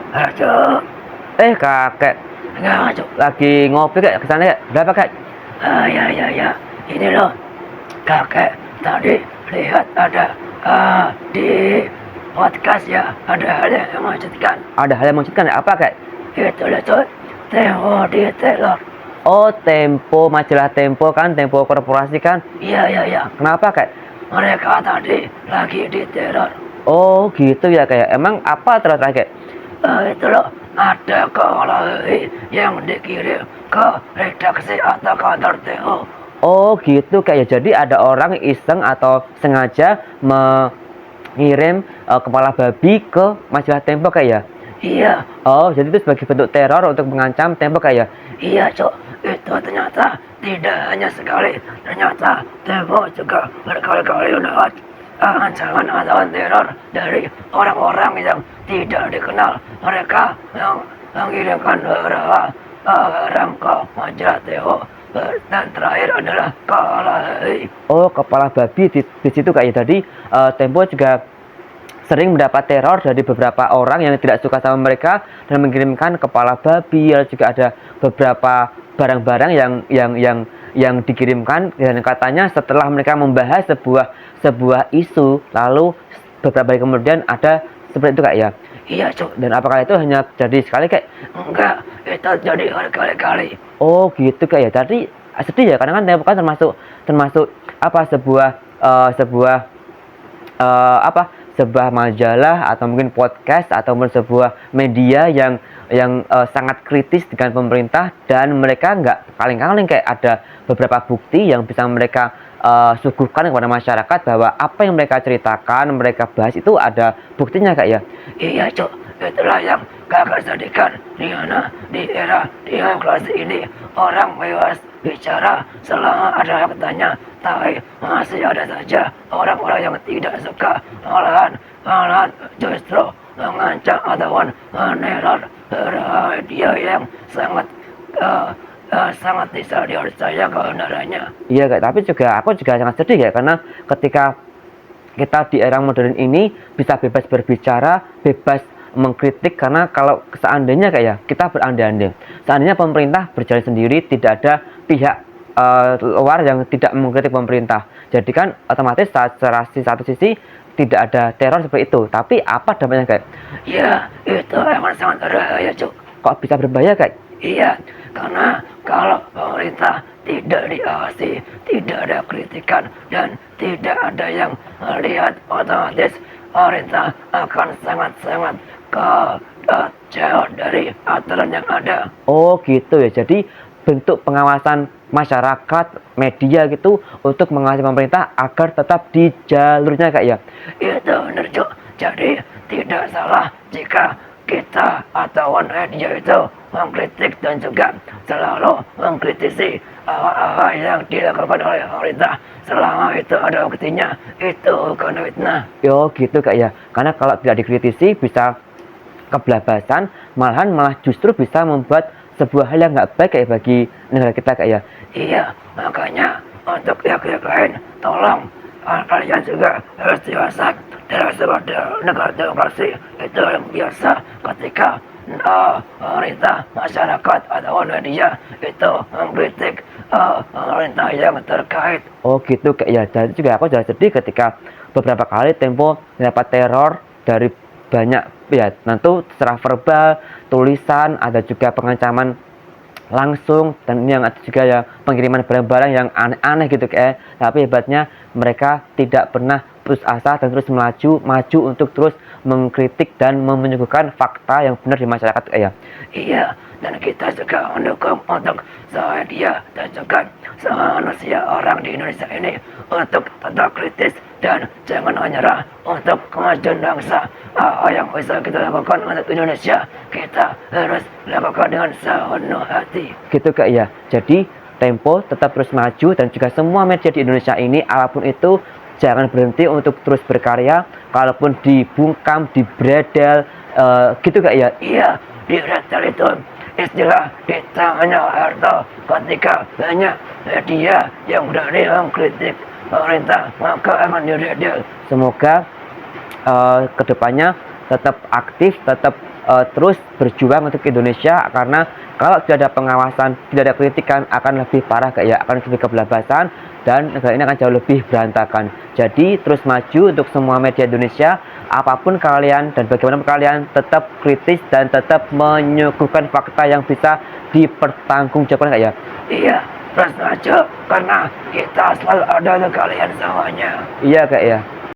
Aduh, Kakek enggak, Cuk. lagi ngopi kek, kesana kek. Berapa kek? Ya. Ini loh, kakek tadi lihat ada di podcast ya, ada hal yang mengejutkan. Ada hal yang mengejutkan ya? Apa kek? Itu loh, Cuk. Tengok di Taylor. Oh, Tempo, majalah Tempo kan, Tempo korporasi kan. Iya. Kenapa kek? Mereka tadi lagi diteror. Oh gitu ya kayak. Emang apa terus kek? Itu loh, ada koloni yang dikirim ke redaksi atau kantor TO. Oh gitu kayak. Jadi ada orang iseng atau sengaja mengirim kepala babi ke majalah Tempo kayak ya? Iya, Oh, jadi itu sebagai bentuk teror untuk mengancam Tempo kayak ya? iya, Cok. Itu ternyata tidak hanya sekali. Ternyata Tempo juga berkali-kali mendapat ancaman atau teror dari orang-orang yang tidak dikenal. Mereka yang mengirimkan beberapa barang ke majalah TO. Dan terakhir adalah Kalahai. Oh, kepala babi di situ kayak ya. Jadi Tempo juga sering mendapat teror dari beberapa orang yang tidak suka sama mereka dan mengirimkan kepala babi. Lalu juga ada beberapa barang-barang yang dikirimkan, dan katanya setelah mereka membahas sebuah isu, lalu beberapa hari kemudian ada seperti itu kak ya. Iya, Cuk. Dan apakah itu hanya jadi sekali kak? Enggak, itu jadi berkali-kali. Oh gitu kak ya. Tadi sedih ya karena kan Tempo kan termasuk apa sebuah majalah atau mungkin podcast atau sebuah media yang sangat kritis dengan pemerintah, dan mereka nggak kaleng-kaleng kayak ada beberapa bukti yang bisa mereka suguhkan kepada masyarakat bahwa apa yang mereka ceritakan, mereka bahas itu ada buktinya kak ya. Iya, Cuk. Itulah yang kakak sedihkan di mana di era demokrasi ini orang bebas bicara selama ada yang bertanya, tapi masih ada saja orang-orang yang tidak suka, malahan justru mengancam ataupun meneror dia yang sangat bisa dipercaya kebenarannya. Iya kak, tapi aku juga sangat sedih ya karena ketika kita di era modern ini bisa bebas berbicara, bebas mengkritik, karena kalau seandainya kayak kita berandai-andai, seandainya pemerintah berjalan sendiri, tidak ada pihak luar yang tidak mengkritik pemerintah, jadi kan otomatis satu sisi tidak ada teror seperti itu. Tapi apa dampaknya kayak? Ya, itu emang sangat berbahaya, Cuk. Kok bisa berbahaya kayak? Iya, karena kalau pemerintah tidak diawasi, tidak ada kritikan, dan tidak ada yang melihat, otomatis pemerintah akan sangat-sangat jauh dari aturan yang ada. Oh gitu ya, jadi bentuk pengawasan masyarakat, media gitu untuk mengawasi pemerintah agar tetap di jalurnya kak ya. Itu benar, Cuk. Jadi tidak salah jika kita atau media itu mengkritik dan juga selalu mengkritisi apa yang dilakukan oleh pemerintah selama itu ada buktinya. Itu bukan fitnah. Yo gitu kak ya, karena kalau tidak dikritisi bisa kebelabasan, malah justru bisa membuat sebuah hal yang nggak baik kayak bagi negara kita kak ya. Iya, makanya untuk pihak-pihak lain, tolong kalian juga harus dewasa dalam sebuah negara demokrasi. Itu yang biasa ketika pemerintah, masyarakat atau media itu mengkritik pemerintah yang terkait. Oh gitu kak ya. Jadi juga aku sudah sedih ketika beberapa kali Tempo mendapat teror dari banyak ya, tentu secara verbal, tulisan, ada juga pengancaman langsung, dan yang ada juga ya pengiriman barang-barang yang aneh-aneh gitu kayak. Tapi hebatnya mereka tidak pernah putus asa dan terus maju untuk terus mengkritik dan menyuguhkan fakta yang benar di masyarakat kayak. Iya, dan kita juga mendukung untuk semua dia dan juga semua manusia orang di Indonesia ini untuk tetap kritis dan jangan menyerah untuk kemajuan bangsa. Apa yang bisa kita lakukan untuk Indonesia, kita harus lakukan dengan sepenuh hati. Gitu kak ya. Jadi Tempo tetap terus maju, dan juga semua media di Indonesia ini apapun itu jangan berhenti untuk terus berkarya, kalaupun dibungkam, dibredel, gitu kak ya. Iya, dibredel itu istilah di tangannya Harto. Ketika banyak media yang berani mengkritik pemerintah, maka akan dibredel. Semoga kedepannya tetap aktif, tetap terus berjuang untuk Indonesia, karena kalau tidak ada pengawasan, tidak ada kritikan, akan lebih parah kayak ya, akan lebih kebablasan dan negara ini akan jauh lebih berantakan. Jadi terus maju untuk semua media Indonesia, apapun kalian dan bagaimana kalian tetap kritis dan tetap menyuguhkan fakta yang bisa dipertanggungjawabkan kayak ya. Iya, terus maju karena kita selalu ada untuk kalian semuanya. Iya kayak ya.